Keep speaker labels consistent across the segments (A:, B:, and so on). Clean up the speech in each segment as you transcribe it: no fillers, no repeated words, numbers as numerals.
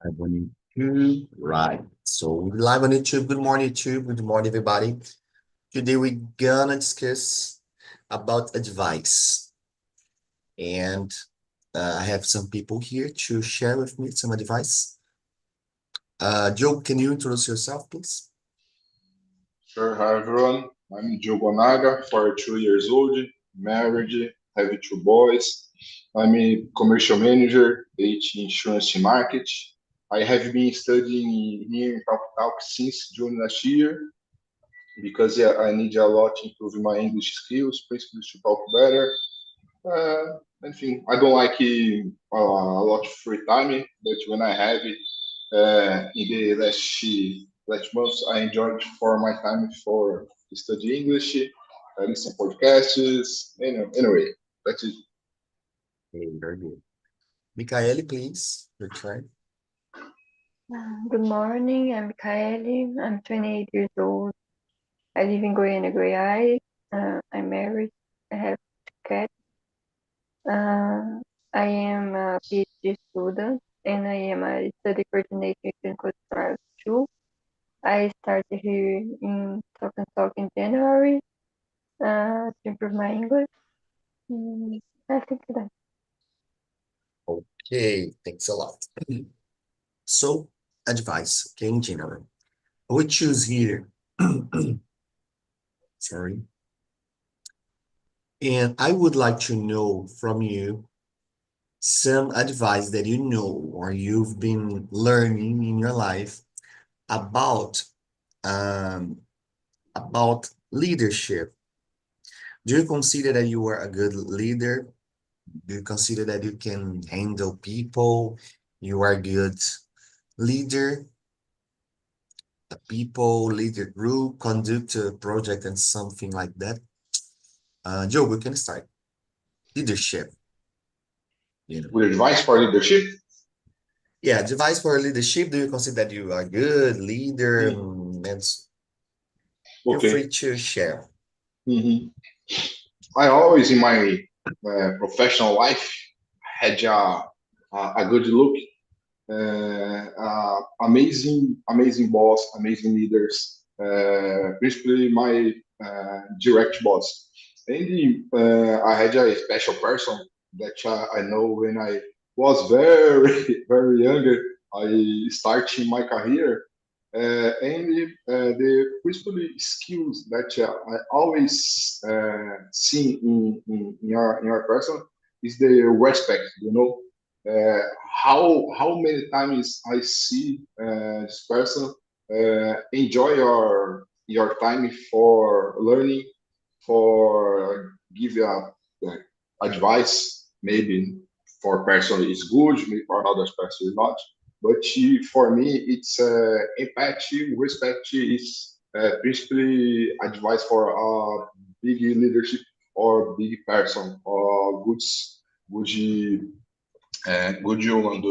A: Live on YouTube, right? So we're live on YouTube. Good morning, YouTube. Good morning, everybody. Today we're gonna discuss about advice, and I have some people here to share with me some advice. Joe, can you introduce yourself, please?
B: Sure, hi everyone. I'm Diogo Naga, 42 years old, married, have two boys. I'm a commercial manager at insurance market. I have been studying here in TALKTNTALK since June last year because I need a lot to improve my English skills, principally to talk better. I don't like a lot of free time, but when I have it, in the last months, I enjoyed for my time for study English, listen podcasts. Anyway, that's it.
A: Okay, very good. Michaeli, please, your turn.
C: Good morning, I'm Kaeli. I'm 28 years old. I live in Goiânia, Goiás. I'm married. I have two cats. I am a PhD student and I am a study coordinator in clinical trials too. I started here in TALK in January to improve my English. I think that.
A: Okay, thanks a lot. So, advice, okay, in general. I would choose here. Sorry. And I would like to know from you some advice that you know or you've been learning in your life about um, about leadership. Do you consider that you are a good leader? Do you consider that you can handle people? You are a good leader, a people, lead a group, conduct a project, and something like that. Joe, we can start. Leadership, you know.
B: With advice for leadership.
A: Yeah, advice for leadership. Do you consider that you are a good leader?
B: Hmm.
A: And feel
B: Okay.
A: free to share.
B: Hmm. I always in my professional life had a good look. Amazing boss, amazing leaders, principally my direct boss. And I had a special person that I know when I was very, very younger. I started my career, and the principal skills that I always see in your person is the respect. How many times I see this person enjoy your time for learning, for give you advice. Maybe for person is good, maybe for another person is not. But for me, it's empathy, respect is principally advice for a big leadership or big person or good good human,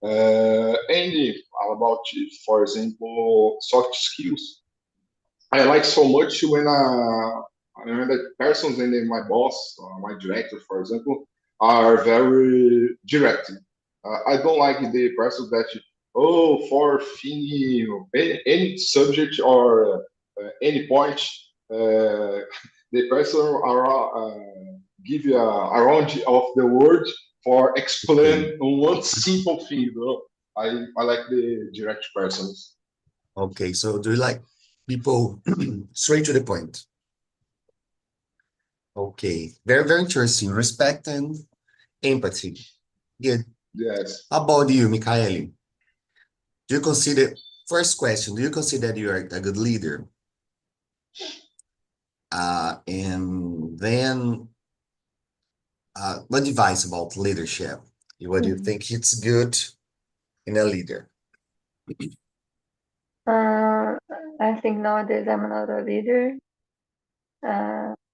B: and about, for example, soft skills. I like so much when the persons and then my boss, my director, for example, are very direct. I don't like the persons that, oh, for any subject or any point, uh, the person are give you a round of the word for
A: Okay.
B: explain one simple thing. I like the direct persons.
A: Okay. So do you like people straight to the point? Okay. Very, very interesting. Respect and empathy. Good.
B: Yes.
A: How about you, Michaeli? Do you consider, first question, do you consider that you are a good leader? And then what advice about leadership? What do you
C: Mhm.
A: think it's good in a leader?
C: Uh, I think nowadays I'm not a leader.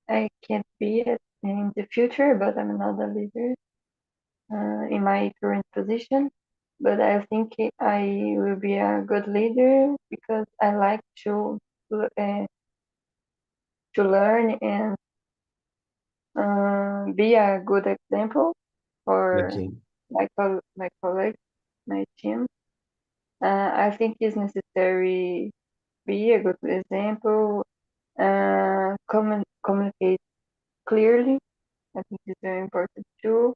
C: I can't be it in the future, but I'm not a leader in my current position. But I think I will be a good leader because I like to learn and be a good example for
A: Okay.
C: my colleagues, my team. I think it's necessary be a good example, communicate clearly. I think it's very important too.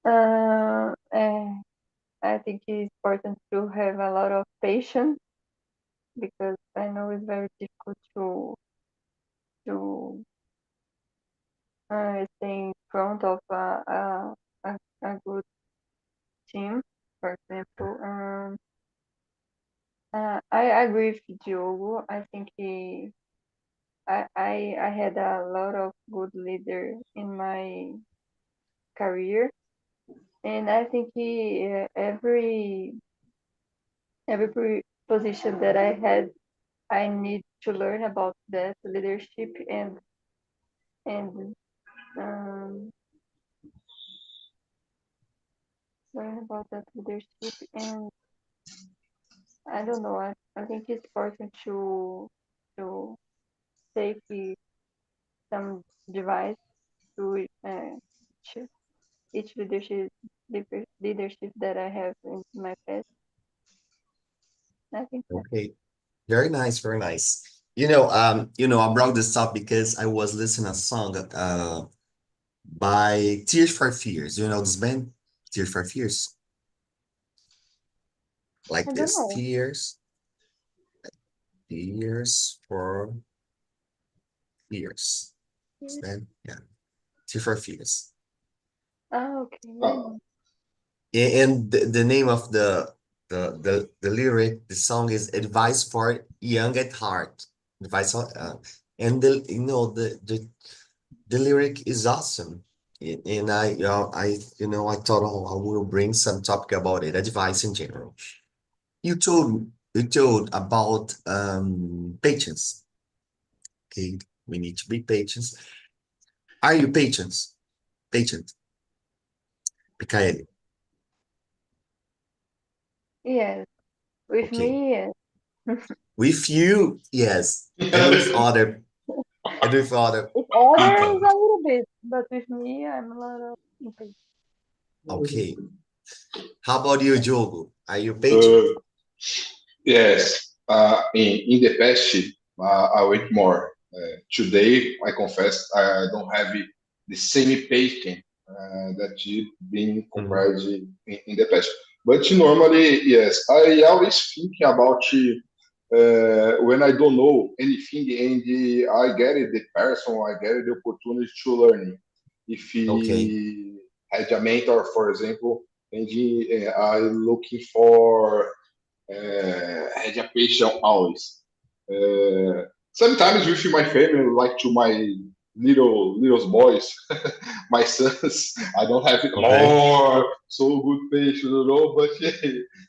C: And I think it's important to have a lot of patience because I know it's very difficult to stay in front of a good team, for example. I agree with Diogo. I think I had a lot of good leader in my career, and I think every position that I had, I need to learn about that leadership and um, learn about that leadership. And I don't know. I think it's important to take some device to each, each leadership that I have in my past. I think that.
A: Okay. Very nice, very nice. I brought this up because I was listening a song by Tears for Fears. You know this band? Tears for Fears?
C: I
A: Like
C: don't
A: this.
C: know.
A: Tears for Fears. This band? Yeah. Tears for Fears.
C: Ah, okay. I
B: Uh,
C: know.
A: And the name of the lyric, the song is Advice for Young at Heart. Advice for, and the lyric is awesome. And I thought, oh, I will bring some topic about it, advice in general. You told about patience. Okay, we need to be patient. Are you patient? Patient, Mikael.
C: Yes, with
A: Okay.
C: me, yes.
A: With you, yes. And with other
C: With others,
A: people.
C: a little bit, but with me, I'm a lot of impatient.
A: Okay. How about you, Jogo? Are you
B: uh,
A: patient?
B: yes, in the past, I wait more. Today, I confess, I don't have the same patience that you've been
A: Mhm.
B: compared in the past. But normally, yes, I always think about when I don't know anything and I get it, the person, I get it, the opportunity to learn. If
A: Okay.
B: he had a mentor, for example, and I looking for education always. Sometimes with my family, like to my little boys, my sons, I don't have it
A: Okay.
B: more so good patience, but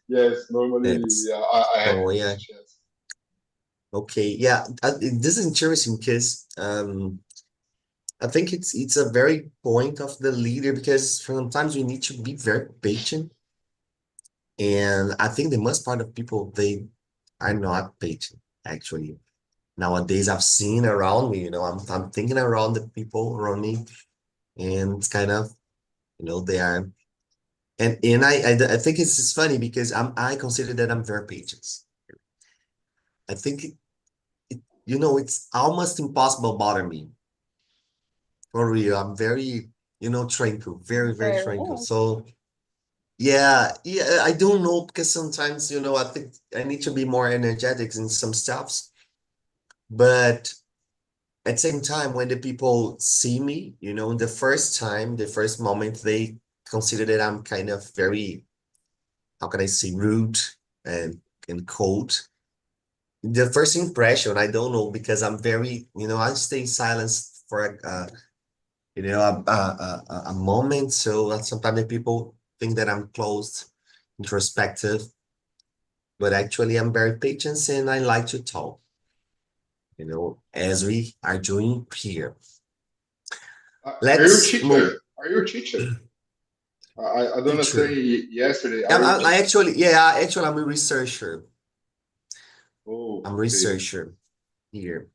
B: yes, normally
A: Yes.
B: I have
A: Oh, yeah.
B: patience.
A: Okay. Yeah. This is interesting because I think it's a very point of the leader because sometimes we need to be very patient. And I think the most part of people, they are not patient, actually. Nowadays, I've seen around me, I'm thinking around the people around me, and it's kind of, they are, and I think it's funny because I consider that I'm very patient. I think it's almost impossible bother me. For real, I'm very, tranquil, very, very
C: Very
A: tranquil.
C: well.
A: So yeah, yeah, I don't know because sometimes, I think I need to be more energetic in some stuffs. But at the same time, when the people see me, the first time, the first moment, they consider that I'm kind of very, how can I say, rude and and cold. The first impression, I don't know, because I'm very, I stay silent for a moment. So sometimes the people think that I'm closed, introspective, but actually I'm very patient and I like to talk, as we are doing here.
B: Are you a
A: Let's move.
B: teacher? Are you a teacher? I don't understand
A: Teacher.
B: yesterday. Are
A: Yeah,
B: you a
A: I
B: teacher?
A: actually, yeah, actually, I'm a researcher.
B: Oh,
A: I'm a
B: okay.
A: researcher here.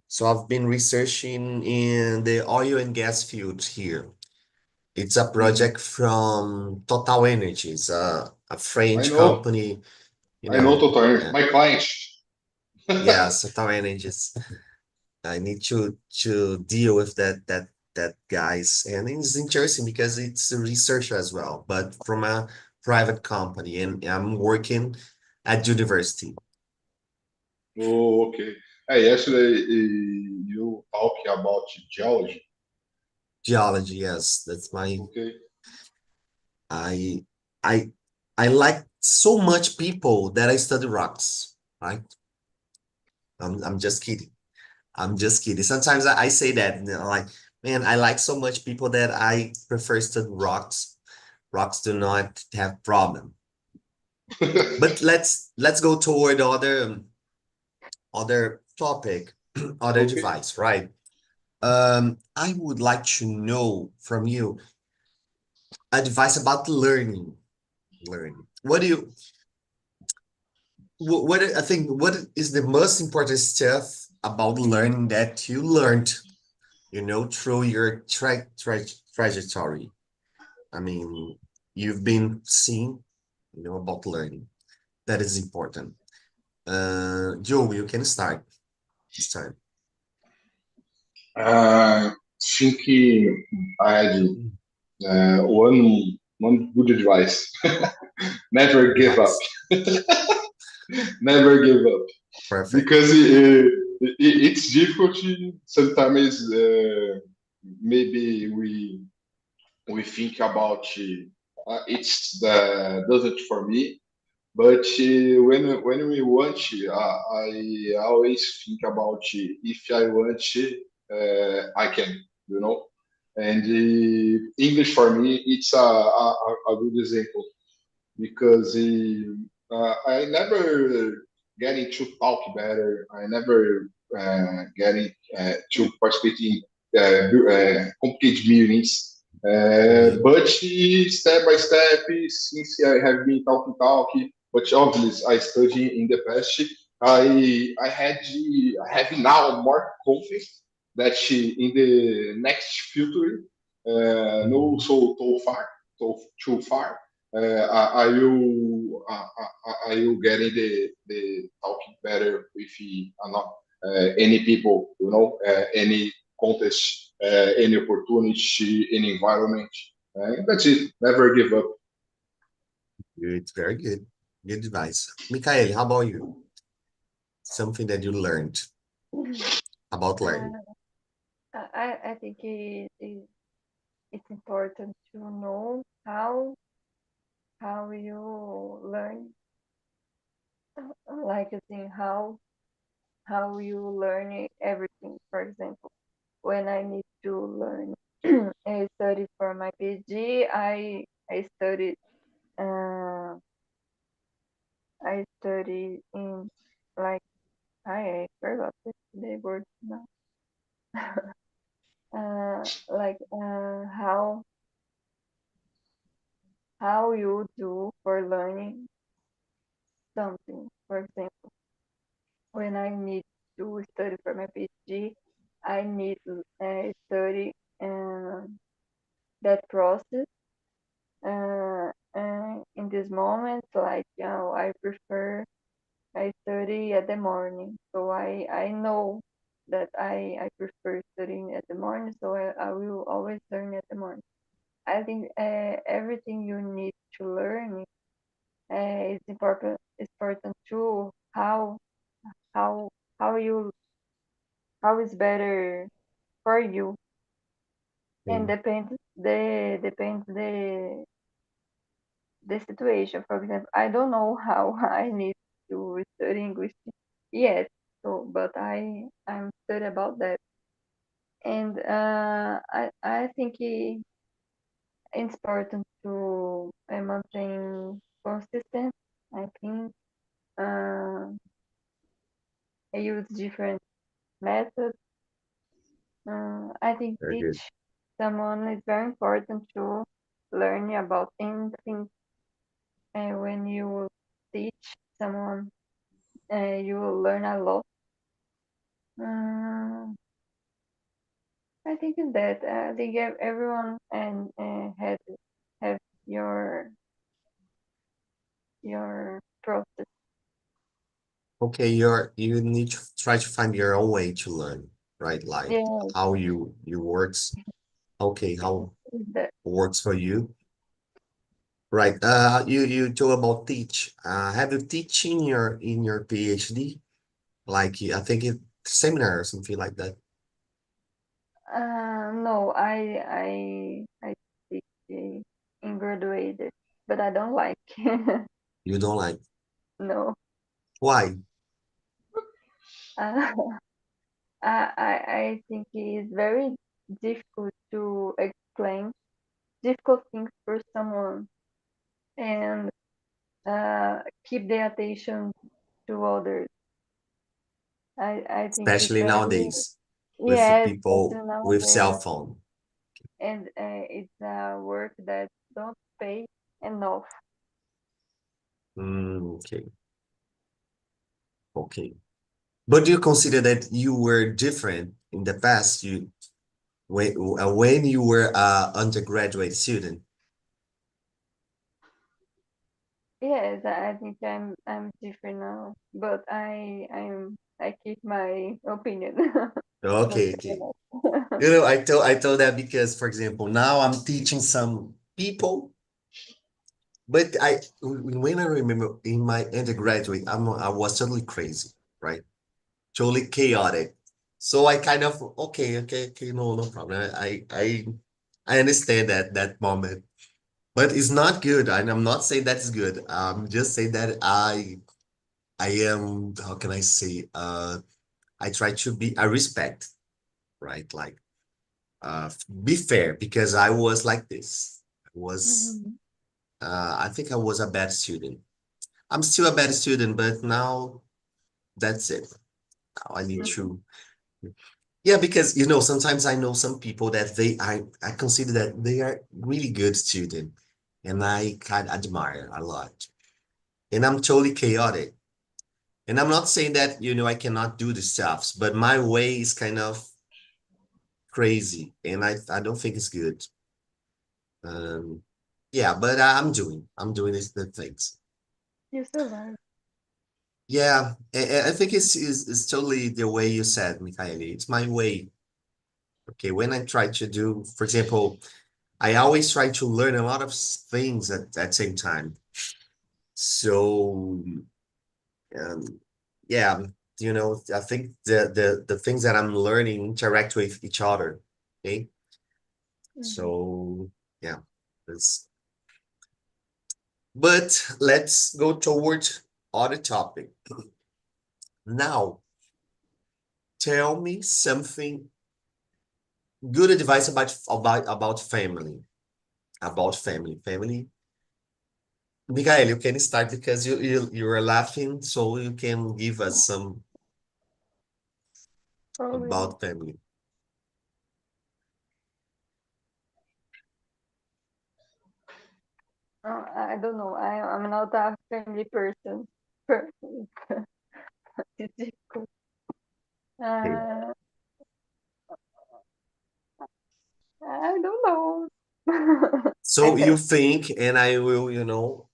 A: So I've been researching in the oil and gas field here. It's a
B: Mhm.
A: project from Total Energies, a
B: I
A: French
B: know,
A: company, you
B: I know
A: know.
B: Total,
A: Yeah,
B: my client.
A: yeah, Total Energies. I need to deal with that guys, and it's interesting because it's a research as well, but from a private company, and I'm working at university.
B: Oh, okay. Hey, yesterday you talking about geology.
A: Geology, yes, that's my
B: Okay.
A: I I I like so much people that I study rocks, right? I'm just kidding. I'm just kidding. Sometimes I say that, like, man, I like so much people that I prefer study rocks. Rocks do not have problem. But let's go toward other topic, other
B: Okay.
A: device, right? I would like to know from you advice about learning. Learning. What do you what I think what is the most important stuff about learning that you learned, through your trajectory? I mean, you've been seeing, about learning. That is important. Joe, you can start this time.
B: Thinking I had
A: Mm.
B: one good advice: never give up.
A: Advice.
B: Never give up,
A: Perfect.
B: because it's difficult. Sometimes maybe we think about it's the doesn't for me. But when we want, I always think about if I want, I can, you know. And English for me, it's a good example, because I never getting to talk better. I never getting to participate in complicated meetings.
A: Mhm.
B: But step by step, since I have been talking, but obviously I studied in the past, I have now more confidence that in the next future, no
A: Mhm.
B: so too far, I will get in the talking better with any people, any contest, any opportunity, any environment. That's it. Never give up.
A: Good, very good. Good advice. Mikael, how about you? Something that you learned about learning.
C: Uh, I think it's important to know how you learn, like I think how you learn everything. For example, when I need to learn I study for my PhD, I studied uh, I study in like I forgot the word now. Like how you do for learning something. For example, when I need to study for my PhD, I need to study that process. In this moment, like I prefer I study at the morning, so I know that I prefer studying at the morning, so I will always learn at the morning. I think everything you need to learn is important too. How how you how is better for you, and
A: Mm.
C: depends the situation. For example, I don't know how I need to study English yet, so but I'm study about that, and I think it's important to maintain consistent. I think uh, I use different methods. I think
A: Very good.
C: teach someone is very important to learn about anything. When you teach someone, you will learn a lot. Uh, I think that I think everyone and had have your your process.
A: Okay, you need to try to find your own way to learn, right? Like
C: Yeah,
A: how you works. Okay, how
C: that
A: works for you. Right. You talk about teach. Have you teach in your PhD? Like I think it seminar or something like that.
C: no, I speak in graduated, but I don't like.
A: You don't like.
C: No,
A: Why?
C: uh, I think it is very difficult to explain difficult things for someone and keep the attention to others. I think it's
A: Especially
C: very,
A: nowadays with the
C: yes,
A: people
C: especially
A: with cell
C: nowadays,
A: phone.
C: and it's a work that don't pay enough.
A: Okay, okay. But do you consider that you were different in the past? You when you were a undergraduate student.
C: Yes, I think I'm different now, but I keep my opinion. Don't
A: Okay,
C: say
A: okay.
C: enough.
A: You know, I told that because, for example, now I'm teaching some people, but when I remember in my undergraduate, I was totally crazy, right? Totally chaotic. So I kind of okay, no problem. I understand that moment, but it's not good. And I'm not saying that's good. I'm just saying that I am, how can I say, I try to be, I respect, right? Like be fair because I was like this. I was
C: Mhm.
A: I think I was a bad student. I'm still a bad student, but now that's it. Now I need
C: Mhm.
A: to, yeah, because you know, sometimes I know some people that I consider that they are really good student and I kind of admire a lot. And I'm totally chaotic. And I'm not saying that, you know, I cannot do the stuffs, but my way is kind of crazy and I don't think it's good. Um, yeah, but I'm doing these the things.
C: You survive.
A: Yeah, I think it's totally the way you said, Mikhaili. It's my way. Okay, when I try to do, for example, I always try to learn a lot of things at same time. So, um, yeah, you know, I think the things that I'm learning interact with each other. Okay,
C: Mhm.
A: so yeah, that's. But let's go toward other topic. Now, tell me something good advice about family. About family. Family. Mikael, you can start because you are laughing, so you can give us some
C: Probably.
A: about family.
C: I don't know. I'm not a family person. Person. It's difficult.
A: Okay.
C: Uh, I don't know.
A: So you think, and I will, you know,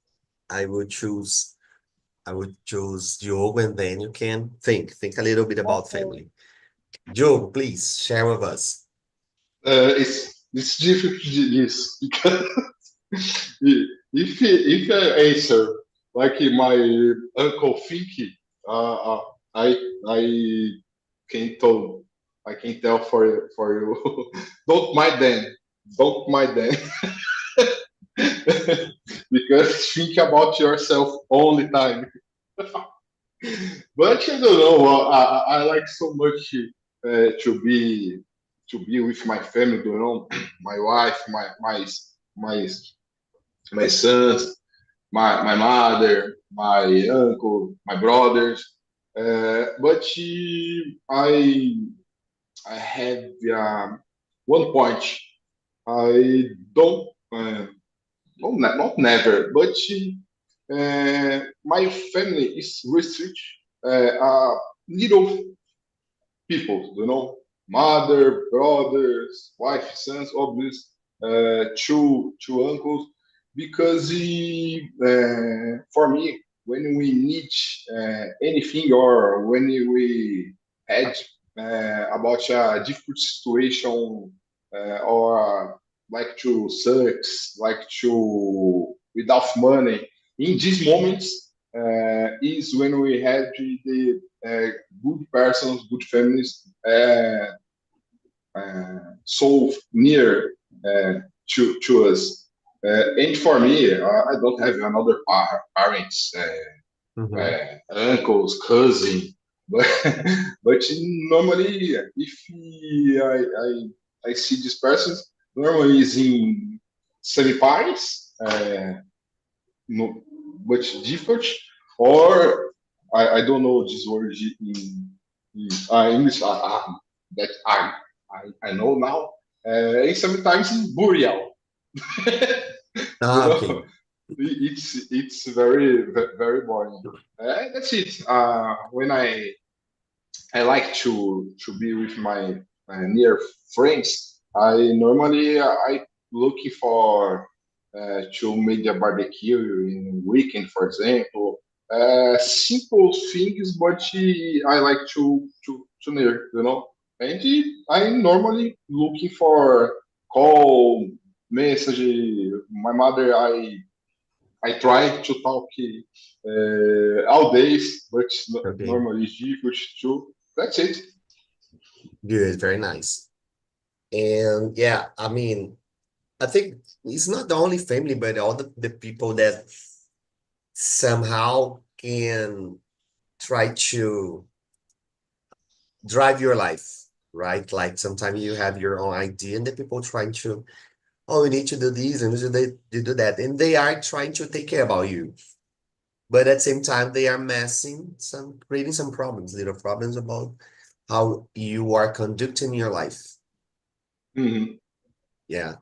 A: I will choose, I would choose Diogo, and then you can think a little bit about
C: Okay.
A: family. Diogo, please share with us.
B: It's difficult this because if I answer like my uncle Finky, uh, I I can tell I can tell for you. Don't mind them. Don't mind them. Because think about yourself all the time. But I don't know. I like so much to be with my family. You know, my wife, my my sons, my mother, my uncle, my brothers. But I have one point. I don't not never, but my family is restrict little people. You know, mother, brothers, wife, sons, obviously, two uncles, because for me, when we need anything or when we had about a difficult situation or like to search, like to without money, in these moments is when we had the good persons, good families so near to us. And for me, I don't have another parents,
A: Mm-hmm.
B: uncles, cousin, but but normally, if I see this person, normally is in semi pares, no, but difficult, or I don't know this word in English. That I know now. And sometimes in burial, you
A: Ah, okay.
B: know, it's very boring. That's it. When I like to be with my near friends, I normally I looking for to make a barbecue in weekend, for example. Simple things, but I like to near, you know. And I normally looking for call, message. My mother, I try to talk all days, but
A: Okay.
B: normally it's difficult too. That's it.
A: Good. Very nice. And yeah, I mean, I think it's not the only family, but all the people that somehow can try to drive your life, right? Like sometimes you have your own idea and the people trying to, oh, you need to do this and you do that. And they are trying to take care about you. But at the same time, they are creating some problems, little problems about how you are conducting your life.
B: Hmm.
A: Yeah.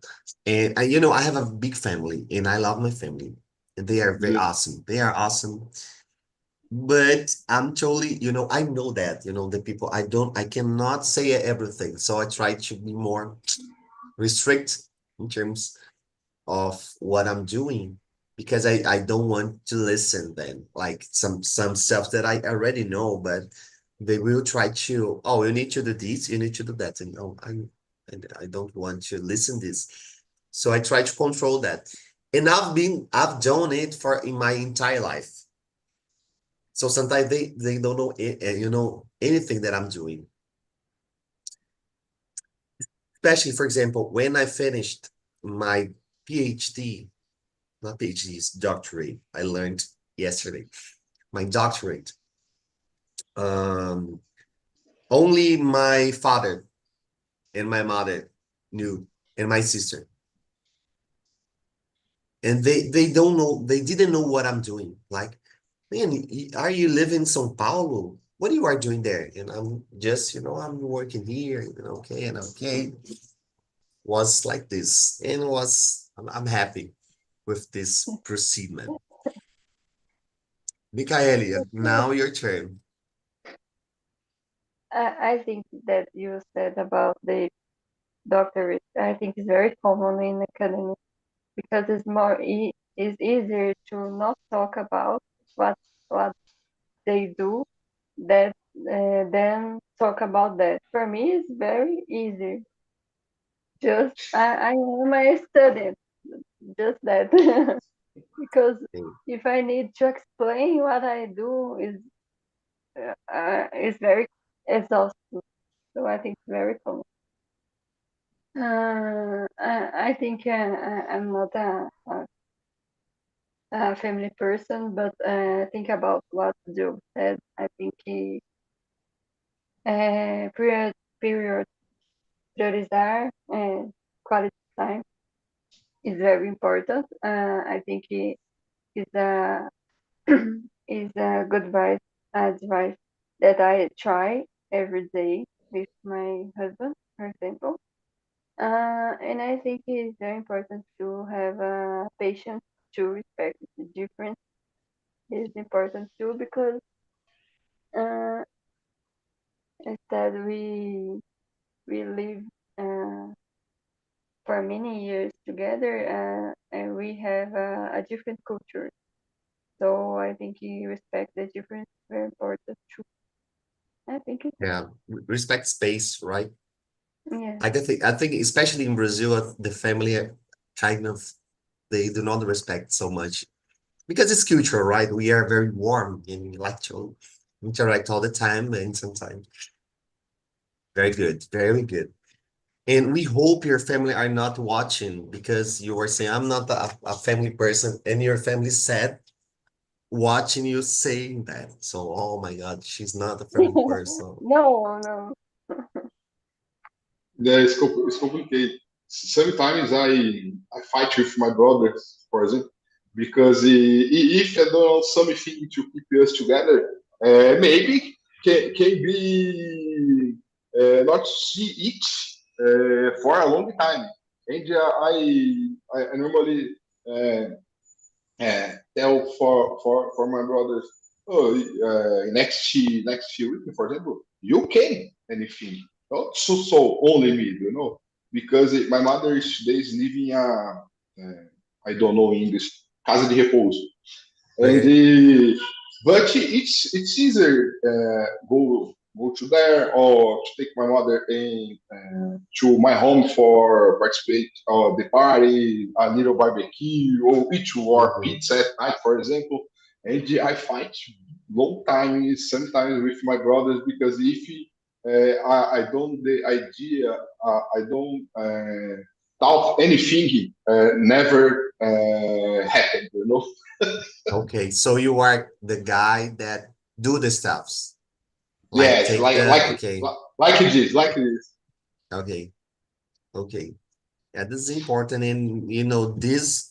A: And you know, I have a big family and I love my family. And they are very
B: Good.
A: awesome. They are awesome. But I'm totally, I know that, the people, I cannot say everything. So I try to be more restrict in terms of what I'm doing because I don't want to listen then. Like some stuff that I already know, but they will try to, oh, you need to do this, you need to do that. And oh, I don't want to listen this. So I try to control that. And I've done it for in my entire life. So sometimes they don't know anything that I'm doing. Especially, for example, when I finished my PhD, not PhD, it's doctorate. I learned yesterday. My doctorate. Um, Only my father and my mother knew, and my sister. And they don't know, they didn't know what I'm doing. Like, man, are you living in São Paulo? What you are doing there? And I'm just, I'm working here, okay, and okay. Was like this, and I'm happy with this proceedment. Michaelia, now your turn.
C: I think that you said about the doctorate, I think it's very common in academic because it's easier to not talk about what what they do that than talk about that. For me, it's very easy. Just I am a student, just that. Because
A: Okay.
C: if I need to explain what I do is very exhausting. So I think it's very common. I think I'm not a family person, but think about what Joe said. I think period priorizar quality time is very important. I think it is a is a good advice that I try every day with my husband, for example. And I think it's very important to have patience to respect the difference. Is important too because uh, instead we we live uh, for many years together, and we have a different culture. So I think you respect the difference is very important too. I think it's
A: Yeah, respect space, right?
C: yeah,
A: I think especially in Brazil, the family kind of they do not respect so much because it's cultural, right? We are very warm and we like to interact all the time, and sometimes very good, very good. And we hope your family are not watching because you were saying I'm not a family person, and your family said watching you saying that. So, oh my God, she's not a family person.
C: no, no.
B: Yeah, it's complicated. Sometimes I fight with my brothers, for example, because if I don't something to keep us together, maybe can be not see each for a long time. And I normally uh, tell for my brothers, oh, next year, for example, you can anything, not so only me, because my mother is living I don't know English, casa de repouso, and
A: Okay.
B: but it's easier go to there or to take my mother in to my home for participate of the party, a little barbecue or eat or
A: Mhm.
B: pizza at night, for example. And I fight long time sometimes with my brothers because if I don't the idea I don't thought anything never happened,
A: Okay, so you are the guy that do the stuffs, like
B: Yes,
A: take the okay,
B: like this.
A: okay, okay. Yeah, this is important, and this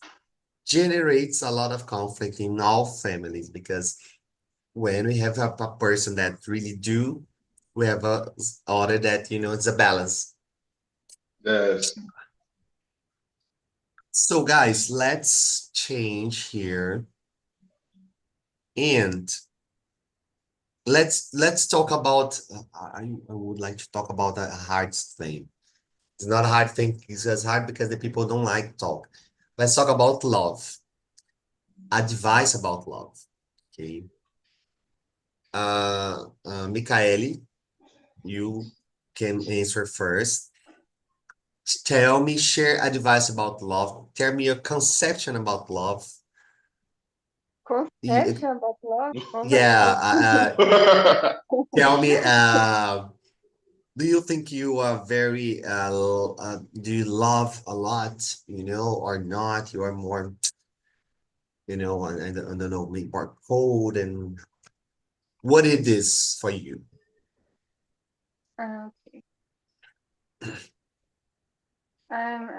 A: generates a lot of conflict in all families because when we have a person that really do, we have a other that it's a balance.
B: Yes.
A: So guys, let's change here and let's talk about. I would like to talk about a hard thing. It's not a hard thing. It's just hard because the people don't like talk. Let's talk about love. Advice about love. Okay. Michaeli, you can answer first. Tell me, share advice about love. Tell me your conception about love. Y-
C: Conception about love? Oh my
A: Yeah,
C: God.
A: tell me, do you think you are very, do you love a lot, or not? You are more, I don't know, maybe more cold, and what it is for you?
C: Okay. I'm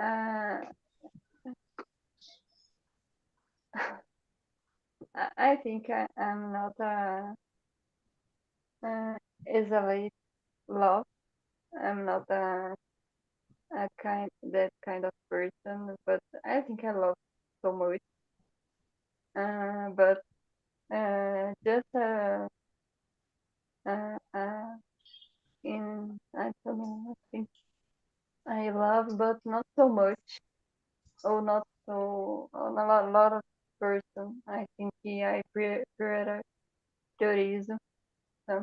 C: I think I'm not uh, easily love. I'm not a that kind of person, but I think I love so much. But just uh, in I don't know. I think I love, but not so much, or not so on a lot of person. I think I prioritize some some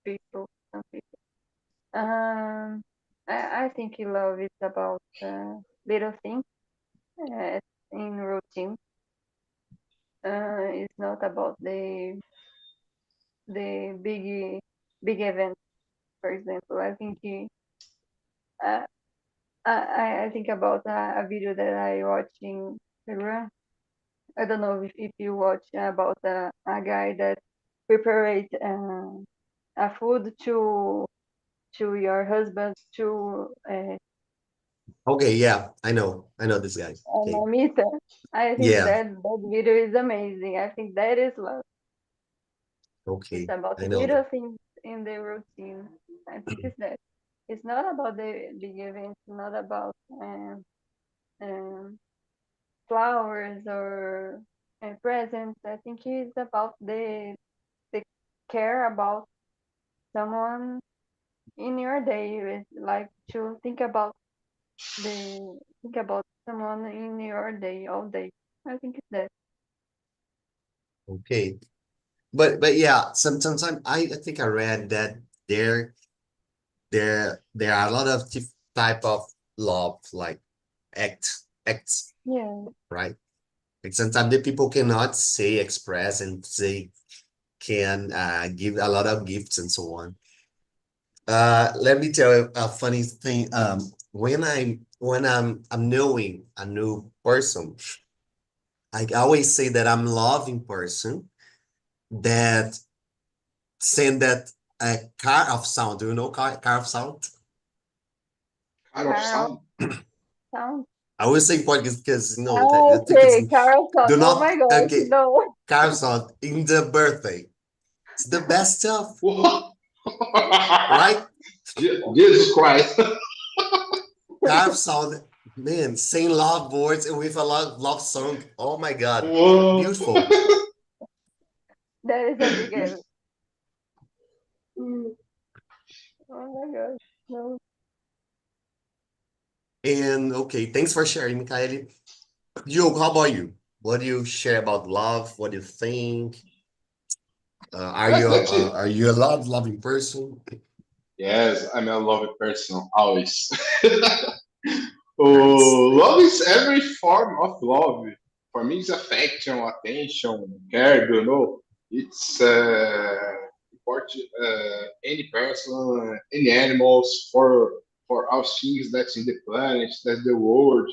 C: people. Um, I think love is about little things uh, in routine. It's not about the big event. For example, I think uh, I think about a video that I watch in Instagram. I don't know if you watch about a guy that prepared a food to your husband to
A: Okay, yeah, I know this guy. Okay,
C: Mamita. I think
A: yeah,
C: that video is amazing. I think that is love. It's
A: okay,
C: about
A: I know that.
C: little things in the routine. I think it's that. It's not about the big events, not about um, flowers or presents. I think it's about the care about someone in your day, you like to think about someone in your day all day. I think it's that.
A: Okay. But yeah, sometimes I think I read that there there are a lot of type of love, like acts,
C: Yeah.
A: right? Like sometimes the people cannot say, express, and they can give a lot of gifts and so on. Let me tell you a funny thing. When I'm knowing a new person, I always say that I'm loving person that send that a car of sound. Do you know car of sound?
B: Kind of
C: Carol
B: sound.
C: sound.
A: I always say Portuguese because I
C: Oh,
A: think it's
C: okay, Carol sound.
A: do
C: Oh my
A: not
C: gosh,
A: okay.
C: no.
A: Car of sound in the birthday. It's the best stuff,
B: What?
A: right?
B: Jesus Christ.
A: Car of sound, man, saying love words and with a love song. Oh my God,
B: Whoa.
A: beautiful.
C: That is a big error. Oh my gosh, no.
A: And okay, thanks for sharing, Michaeli. Diogo, how about you? What do you share about love? What do you think?
B: Yes, that's it.
A: Are you a loving person?
B: Yes, I'm a loving person, always.
A: Nice,
B: Oh,
A: nice.
B: love is every form of love. For me, it's affection, attention, care, you know. It's important, any person, any animals, for all things that's in the planet, that's the world.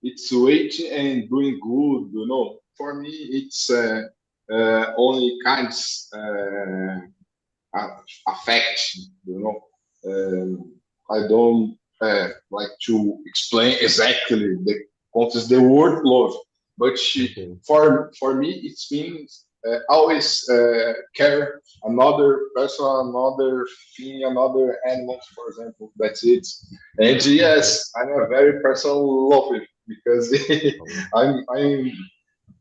B: It's waiting and doing good, you know. For me, it's only kinds. Affect, you know. I don't like to explain exactly the context, the word love, but
A: Okay.
B: for me it means always care another person, another thing, another animal, for example. That's it. And
A: Okay.
B: yes, I'm a very personal lover because
A: Oh,
B: I'm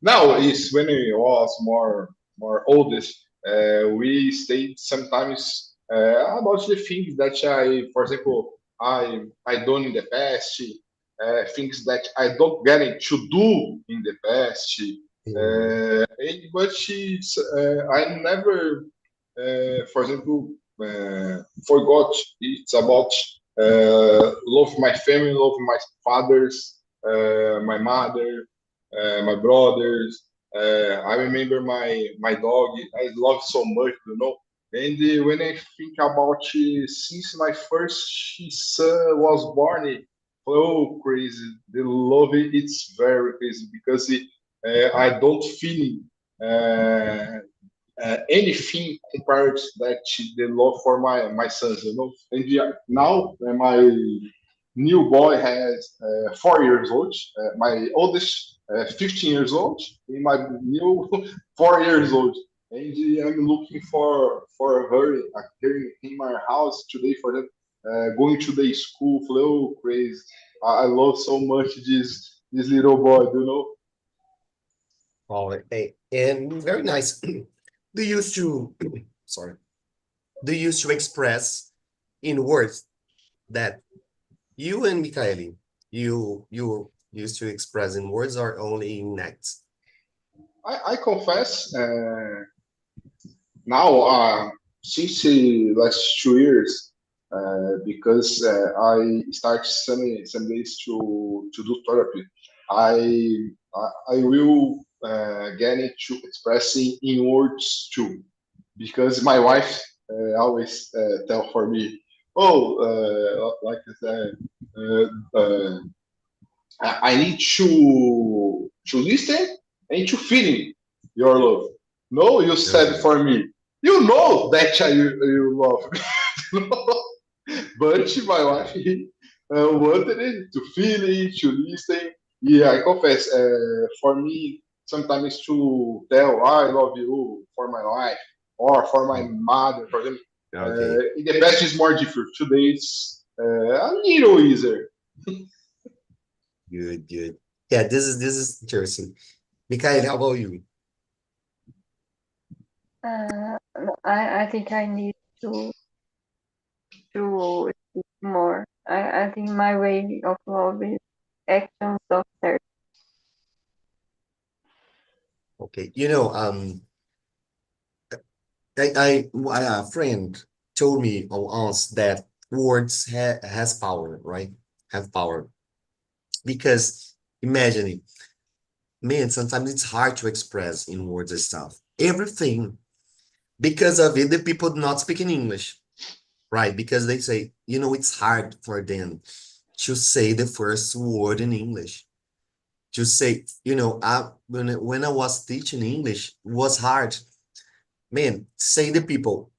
B: now is when I was more oldest. We stayed sometimes about the things that for example, I done in the past, things that I don't get it to do in the past.
A: yeah.
B: But I never, for example, forgot. It's about love my family, love my fathers, my mother, my brothers. I remember my dog. I love so much, you know. And when I think about since my first son was born, oh crazy! The love it's very crazy because I don't feel uh, anything compared to that the love for my sons, you know. And yeah, now my new boy has 4 years old. My oldest 15 years old, and my new 4 years old. And I'm looking for her here in my house today for them going to the school. Flow crazy. I love so much this little boy. You know.
A: Oh, and very nice. Do you used to, sorry, do you used to express in words that you and Mikaeli, you used to express in words or only in acts?
B: I confess. Now since last 2 years because I start some days to do therapy. I will get it to expressing in words too because my wife always tell for me, oh, like I said, I need to listen and to feel your love. No, you said
A: Okay.
B: for me. You know that you love me. But my wife wanted it to feel it, to listen. Yeah, I confess. For me, sometimes to tell I love you for my wife or for my
A: Mm,
B: mother, for them.
A: okay.
B: In the past is more different. Today it's a little easier.
A: Good, good. Yeah, this is interesting. Mikael, how about you?
C: Uh, I think I need to. to speak more. I think my way of love is actions of service.
A: Okay. A friend told me once that words has power, right? Have power. Because imagine it, man, sometimes it's hard to express in words and stuff. Everything. Because of it, the people not speaking English, right? Because they say, it's hard for them to say the first word in English. To say, when I was teaching English, it was hard. Man, say the people,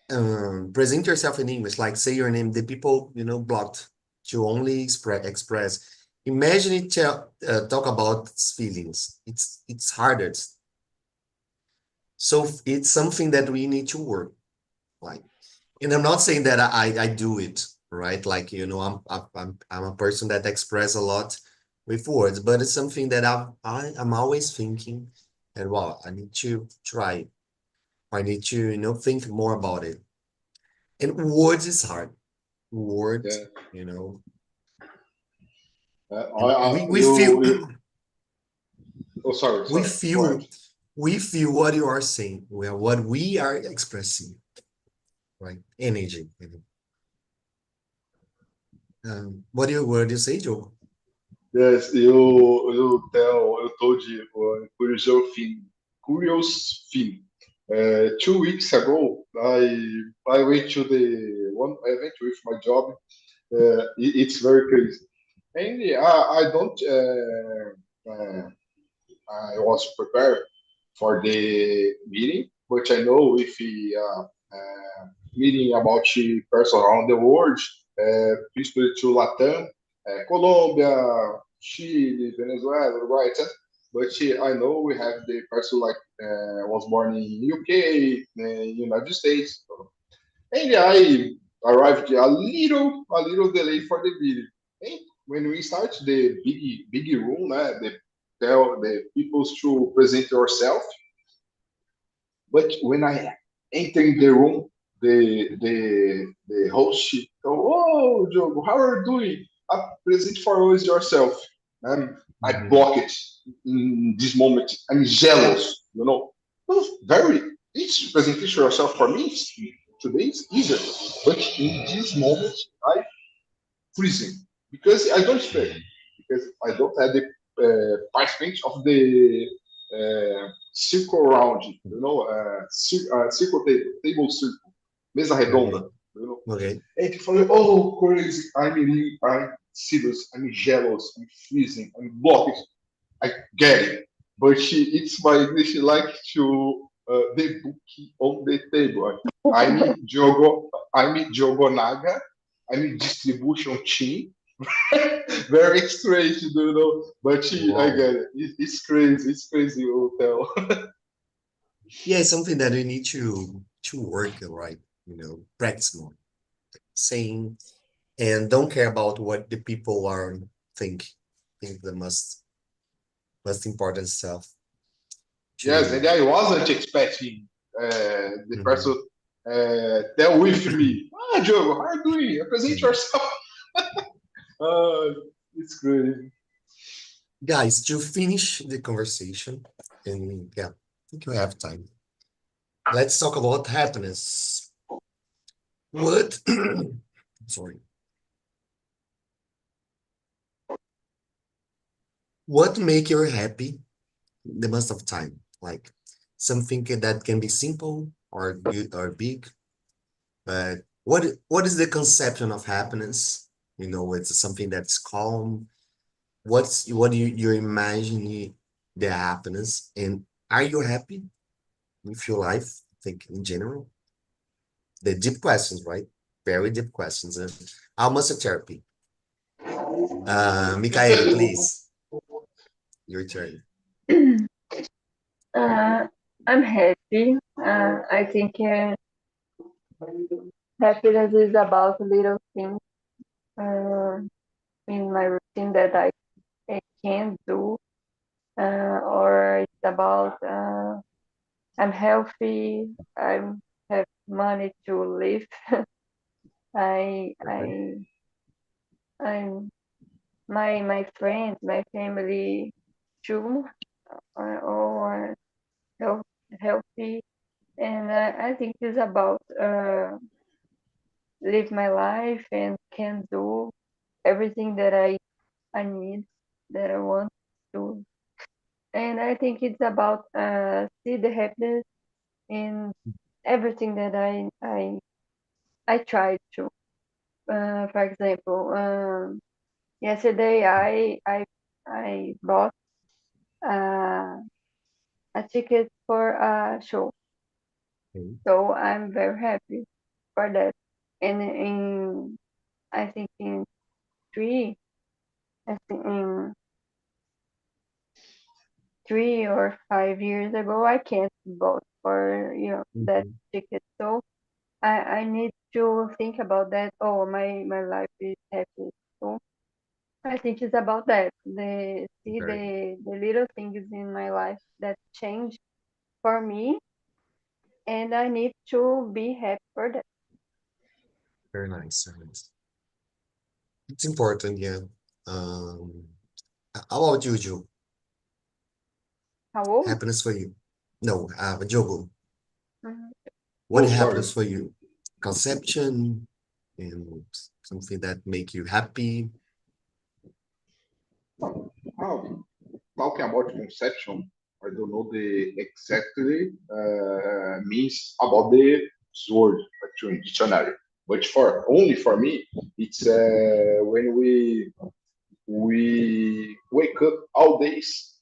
A: present yourself in English, like say your name. The people, blocked to only express. Imagine it talk about feelings. It's harder. So it's something that we need to work. Like, and I'm not saying that I do it right. Like, I'm a person that express a lot with words, but it's something that I'm always thinking, and wow, I need to try. I need to, think more about it. And words is hard. Words,
B: Yeah.
A: you know, and
B: I,
A: we feel
B: oh, sorry,
A: we
B: sorry. Go ahead.
A: feel we feel what you are saying. Well, what we are expressing, right? Energy. What do you say, Joe?
B: Yes, eu tô de Curious Film. Curious Film. 2 weeks ago, I went to the one event with my job. It's very crazy, and I don't. I was prepared for the meeting, but I know if meeting about the person around the world, especially to Latam, Colombia, Chile, Venezuela, Uruguay, etc. But I know we have the person like was born in UK, United States, and I arrived a little delay for the meeting. And when we start the big room, the tell the people to present yourself. But when I enter in the room, the host go, "Oh, Diogo, how are you doing? Present for us yourself." I
A: Mhm.
B: block it in this moment. I'm jealous, Very each presentation yourself for me today is easier, but in this moment I freezing because I don't speak because I don't have the participants of the circle round, circle table circle, mesa redonda,
A: Okay. Okay.
B: And he falou, oh, crazy, I'm serious, I'm jealous, I'm freezing, I'm blocked. I get it. But it's my English like to the book on the table. I'm Naga. I'm distribution team. Very strange, But I
A: Wow.
B: get it. It's crazy. It's crazy, hotel.
A: Yeah, it's something that we need to work, right? Practice more. Saying and don't care about what the people are think. Think the most important stuff
B: Yes, and
A: to
B: I wasn't expecting the
A: Mhm,
B: person there with me. Diogo, how are you doing? Present
A: mhm.
B: yourself. Uh, it's great.
A: Guys, to finish the conversation, and yeah, I think we have time. Let's talk about happiness. What sorry. What make you happy the most of time? Like something that can be simple or good or big. But what is the conception of happiness? It's something that's calm. What do you imagine the happiness, and are you happy with your life? I think in general, the deep questions, right? Very deep questions. Almost a therapy. Mikaeli, please, your turn.
C: Uh, I'm happy. I think happiness is about little things uh, in my routine that I can do, or it's about I'm healthy, I have money to live, I
A: Okay.
C: I I'm my friends, my family too all are health, healthy, and I think it's about live my life and can do everything that I need, that I want to. And I think it's about see the happiness in everything that I try to. For example, yesterday I bought uh, a ticket for a show,
A: Okay.
C: so I'm very happy for that. And in I think in three, I think in 3 or 5 years ago, I can't vote for that
A: Mhm.
C: ticket. So I need to think about that. Oh, my life is happy. So I think it's about that. The see
A: Very,
C: the little things in my life that change for me, and I need to be happy for that.
A: very nice. Very nice. It's important, yeah. Um, how about you, Joe?
C: How old?
A: Happiness for you? No, Jogo.
C: Mhm.
A: What
B: Oh, sorry.
A: happens for you? Conception and something that make you happy.
B: Oh, talking about conception, I don't know the exactly means about the word actually in dictionary. But for only for me, it's when we wake up all days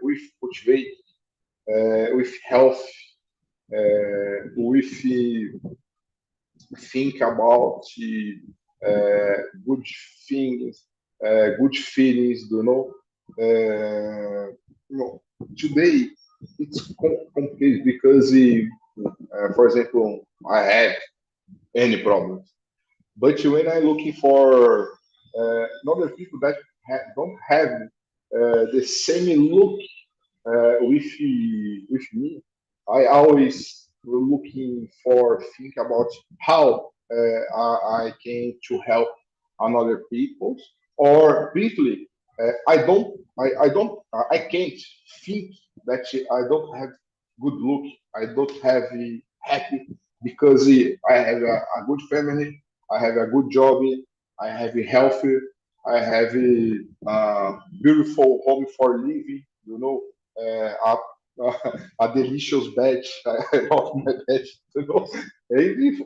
B: with motivate, with health, with think about good things, good feelings, you know. You know, today it's complicated because, for example, I have any problems, but when I'm looking for other people that don't have the same look with me, I always looking for think about how I can to help another people or briefly I can't think that I don't have good look, I don't have happy because I have a good family, I have a good job, I have a healthy, I have a beautiful home for living, you know, a delicious bed. I love my bed, you know. And if,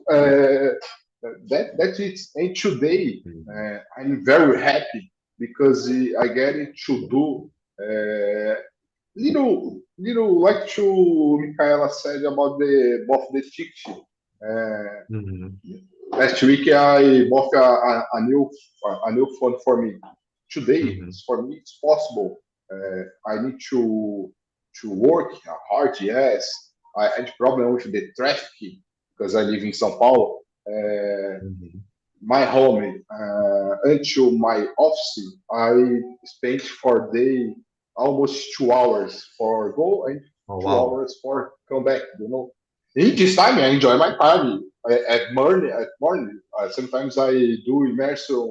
B: that's it. And today,
A: Mhm.
B: I'm very happy because I get it to do little like to Michaela said about the both the ticket. Uh,
A: Mhm.
B: Last week I bought a new phone for me. Today,
A: Mhm.
B: it's, for me, it's possible. I need to work hard. Yes, I had problem with the traffic because I live in São Paulo.
A: Mhm.
B: My home until my office, I spent for day almost 2 hours for go and
A: Oh,
B: two
A: wow.
B: hours for come back. You know, in this time I enjoy my time at morning. At morning, sometimes I do Imersão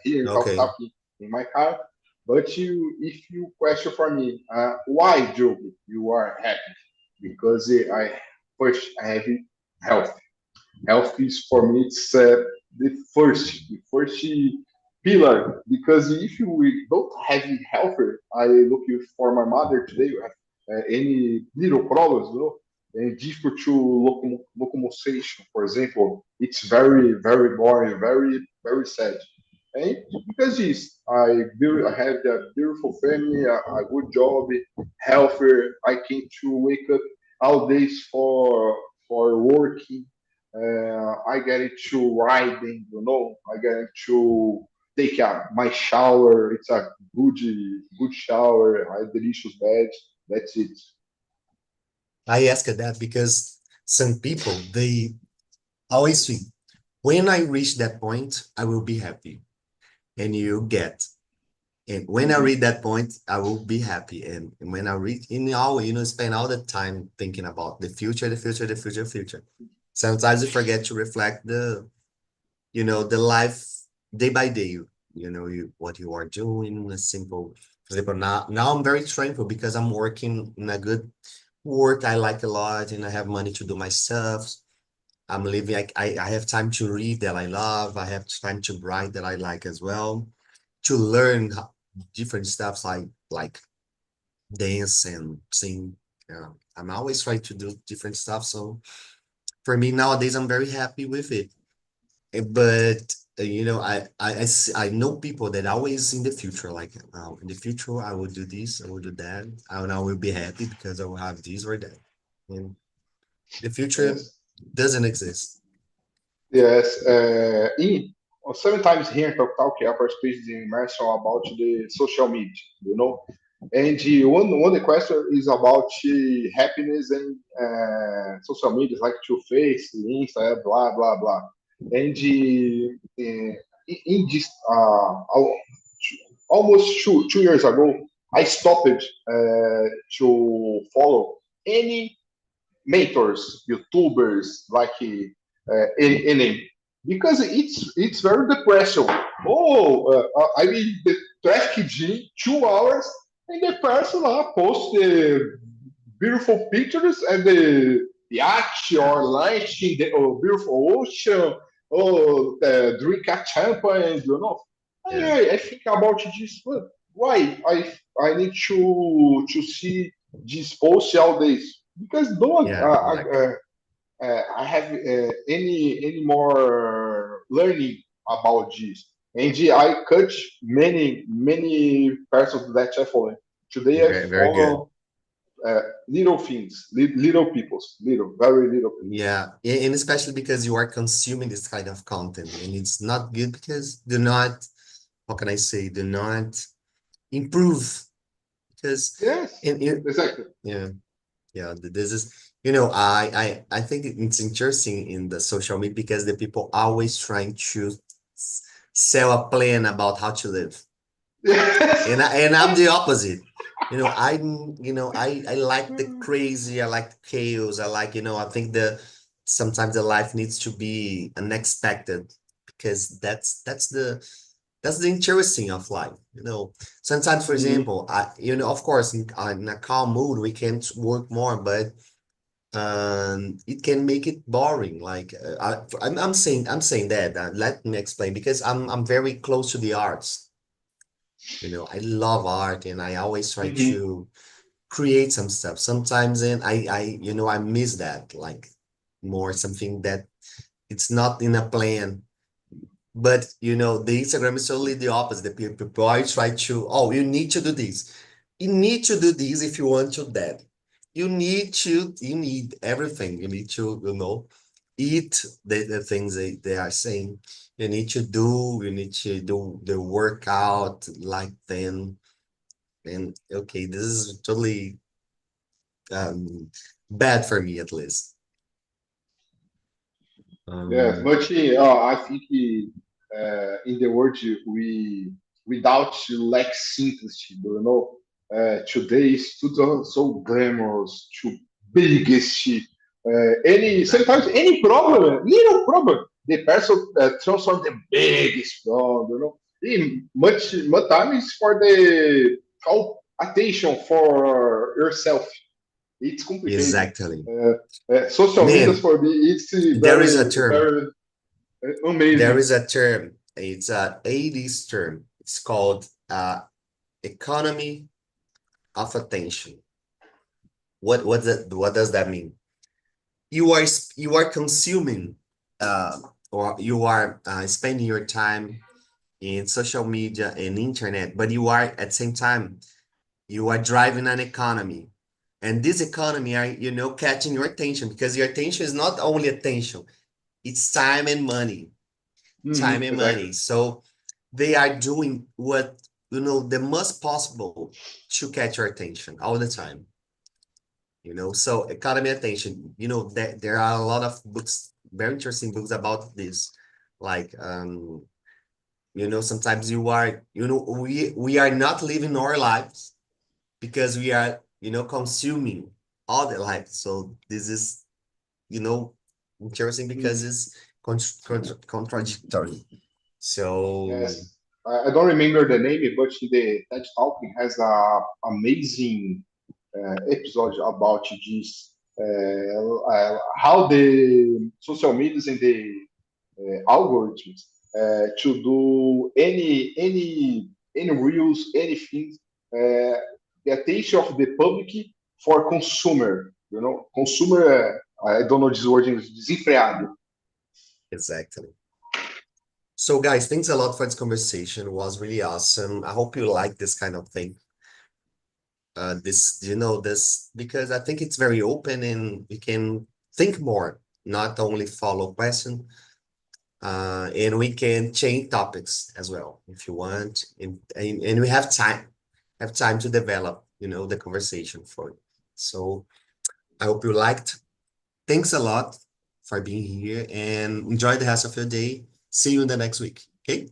B: here in
A: Okay.
B: TALKTNTALK in my car. But if you question for me, why, Joe, you are happy? Because I first I have health. Health is for me it's the first pillar because if we don't have health, I look for my mother today. You have any little problems, you know, and difficult to locomotion, for example, it's very boring, very sad. And because this, I have a beautiful family, a good job, healthier. I can to wake up all days for working, I get it to riding, you know. I get it to take my shower. It's a good shower, a delicious bed. That's it.
A: I ask that because some people they always think when I reach that point, I will be happy. And you get. And when I
C: Mhm.
A: reach that point, I will be happy. And when I reach in all, spend all the time thinking about the future, the future, the future, future. Sometimes you forget to reflect the life day by day, what you are doing, a simple, for example, now I'm very thankful because I'm working in a good work I like a lot, and I have money to do my stuff. I'm living, I have time to read that I love. I have time to write that I like as well, to learn different stuff like dance and sing. Yeah, I'm always trying to do different stuff. So for me nowadays, I'm very happy with it. But I know people that always in the future, like in the future, I will do this, I will do that, and I will be happy because I will have this or that. And the future
B: Yes.
A: doesn't exist.
B: Yes, sometimes here in TalkTalk, I participate in Imersão about the social media, and one the question is about happiness and social media, like to Face, Insta, blah blah blah. And in this almost 2 years ago, I stopped to follow any mentors, YouTubers, like any, because it's very depressing. Oh, I mean, the traffic gym 2 hours, and the person post the beautiful pictures and the yacht
A: Yeah,
B: or lunch in the beautiful ocean, or drink a champagne,
A: yeah,
B: I think about this. Why I need to see this post all days, because don't
A: yeah, exactly.
B: I have any more learning about this. And I cut many persons that I follow. Today I
A: Very, very good.
B: follow little things, little peoples, little, very little peoples.
A: Yeah, and especially because you are consuming this kind of content, and it's not good because do not, how can I say, do not improve because,
B: Yes,
A: and it,
B: exactly.
A: yeah. Yeah, this is, I think it's interesting in the social media because the people always trying to sell a plan about how to live.
B: Yes.
A: And I'm the opposite. I like the crazy, I like the chaos, I like, I think sometimes the life needs to be unexpected because that's the interesting of life. Sometimes, for
B: Mhm.
A: example, of course, in a calm mood, we can work more, but it can make it boring. Like I'm saying that. Let me explain because I'm very close to the arts. I love art, and I always try
B: Mhm.
A: to create some stuff. Sometimes, and I miss that, like more something that it's not in a plan. But the Instagram is totally the opposite. The people I try to, oh, you need to do this. You need to do this if you want to that. You need everything. You need to, eat the things they are saying. You need to do the workout like then. And okay, this is totally um bad for me at least.
B: Yes,
A: Um,
B: but I think in the world without lack simplicity, today is too so glamorous, too biggest. Any sometimes
A: exactly.
B: any problem, little problem, the person transform the biggest problem. Much time is for the call attention for yourself. It's complicated.
A: Exactly.
B: Social media
A: Man,
B: for me, it's
A: there is a
B: very
A: term.
B: very
A: There
B: amazing.
A: is a term. It's a 80s term. It's called economy of attention. What does that mean? You are consuming or you are spending your time in social media and internet, but you are at the same time you are driving an economy. And this economy are, catching your attention because your attention is not only attention, it's time and money. Time and
B: Exactly.
A: money. So they are doing what the most possible to catch your attention all the time. So economy attention. There are a lot of books, very interesting books about this. Like sometimes we are not living our lives because we are consuming all the life. So this is you know interesting because
B: Mhm.
A: it's contradictory. So
B: Yes, I don't remember the name, but in the TED Talk it has a amazing episode about this. How the social medias and the algorithms to do any reels, anything, the attention of the public for consumer. You know, consumer. I don't know this word in desenfreado.
A: exactly. So guys, thanks a lot for this conversation. It was really awesome. I hope you like this kind of thing. This, this, because I think it's very open and we can think more, not only follow question, and we can change topics as well if you want, and we have time to develop, the conversation for it. So I hope you liked. Thanks a lot for being here and enjoy the rest of your day. See you in the next week. Okay?